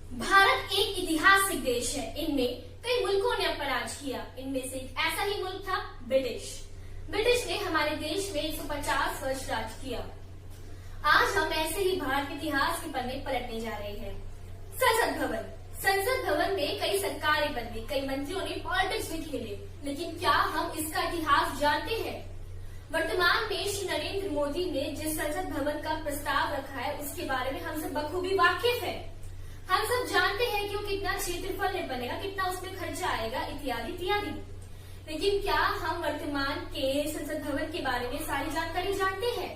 भारत एक ऐतिहासिक देश है। इनमें कई मुल्कों ने अपना राज किया। इनमें से एक ऐसा ही मुल्क था ब्रिटिश। ब्रिटिश ने हमारे देश में 150 वर्ष राज किया। आज हम ऐसे ही भारत के इतिहास के पन्ने पलटने जा रहे हैं। संसद भवन में कई सरकारें बदली, कई मंत्रियों ने पॉलिटिक्स भी खेले, लेकिन क्या हम इसका इतिहास जानते हैं? वर्तमान में श्री नरेंद्र मोदी ने जिस संसद भवन का प्रस्ताव रखा है उसके बारे में हम सब बखूबी वाकिफ है। हम सब जानते हैं कि वो कितना क्षेत्रफल में बनेगा, कितना उसमें खर्चा आएगा, इत्यादि इत्यादि। लेकिन क्या हम वर्तमान के संसद भवन के बारे में सारी जानकारी जानते हैं?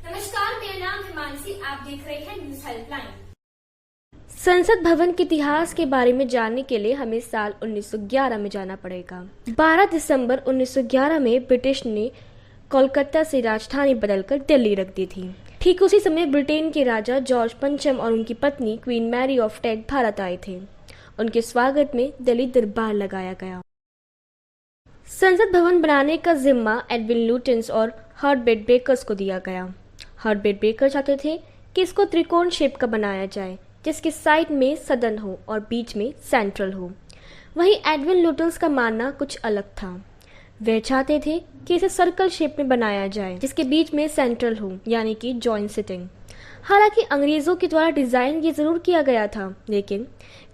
नमस्कार, मेरा नाम है मानसी, आप देख रहे हैं न्यूज हेल्पलाइन। संसद भवन के इतिहास के बारे में जानने के लिए हमें साल 1911 में जाना पड़ेगा। 12 दिसंबर 1911 में ब्रिटिश ने कोलकाता से राजधानी बदलकर दिल्ली रख दी थी। ठीक उसी समय ब्रिटेन के राजा जॉर्ज पंचम और उनकी पत्नी queen Mary of Teck Bharat आए थे। उनके स्वागत में दिल्ली दरबार लगाया गया। संसद भवन बनाने का जिम्मा एडविन लुटियंस और हर्बर्ट बेकर्स को दिया गया। हर्बर्ट बेकर चाहते थे कि इसको त्रिकोण शेप का बनाया जाए, जिसके साइड में सदन हो और बीच में सेंट्रल हो। वहीं एडविन लुटियंस का मानना कुछ अलग था। वे चाहते थे कि इसे सर्कल शेप में बनाया जाए, जिसके बीच में सेंट्रल हो, यानी कि जॉइंट सिटिंग। हालांकि अंग्रेजों के द्वारा डिजाइन ये जरूर किया गया था, लेकिन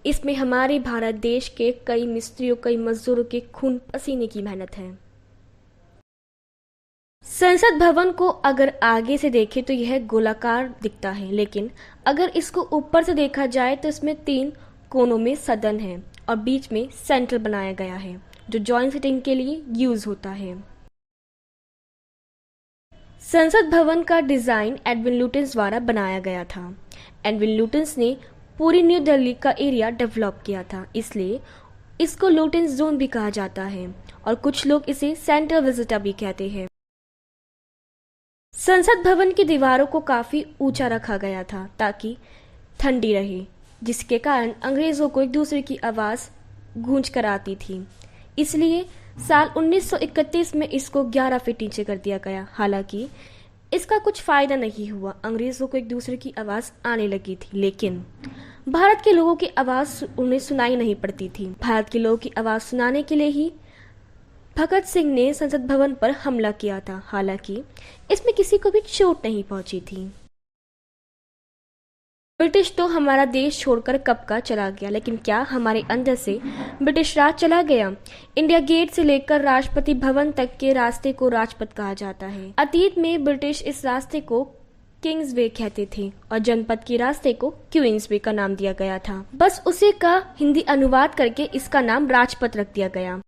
इसमें हमारे भारत देश के कई मिस्त्रियों, कई मजदूरों के खून पसीने की मेहनत है। संसद भवन को अगर आगे से देखें तो यह गोलाकार दिखता है, लेकिन अगर इसको ऊपर से देखा जाए तो इसमें 3 कोनों में सदन है और बीच में सेंट्रल बनाया गया है, जो जॉइंट सिटिंग के लिए यूज होता है। संसद भवन का डिजाइन एडविन लुटियंस द्वारा बनाया गया था। एडविन लुटियंस ने पूरी न्यू दिल्ली का एरिया डेवलप किया था, इसलिए इसको लुटियंस जोन भी कहा जाता है और कुछ लोग इसे सेंट्रल विजिटा भी कहते हैं। संसद भवन की दीवारों को काफी ऊंचा रखा गया था ताकि ठंडी रहे, जिसके कारण अंग्रेजों को एक दूसरे की आवाज गूंज कर आती थी। इसलिए साल 1931 में इसको 11 फीट नीचे कर दिया गया। हालांकि इसका कुछ फायदा नहीं हुआ, अंग्रेजों को एक दूसरे की आवाज आने लगी थी, लेकिन भारत के लोगों की आवाज उन्हें सुनाई नहीं पड़ती थी। भारत के लोगों की आवाज सुनाने के लिए ही भगत सिंह ने संसद भवन पर हमला किया था। हालांकि इसमें किसी को भी चोट नहीं पहुंची थी। ब्रिटिश तो हमारा देश छोड़कर कब का चला गया, लेकिन क्या हमारे अंदर से ब्रिटिश राज चला गया? इंडिया गेट से लेकर राष्ट्रपति भवन तक के रास्ते को राजपथ कहा जाता है। अतीत में ब्रिटिश इस रास्ते को किंग्स वे कहते थे और जनपद के रास्ते को क्वींस वे का नाम दिया गया था। बस उसी का हिंदी अनुवाद करके इसका नाम राजपथ रख दिया गया।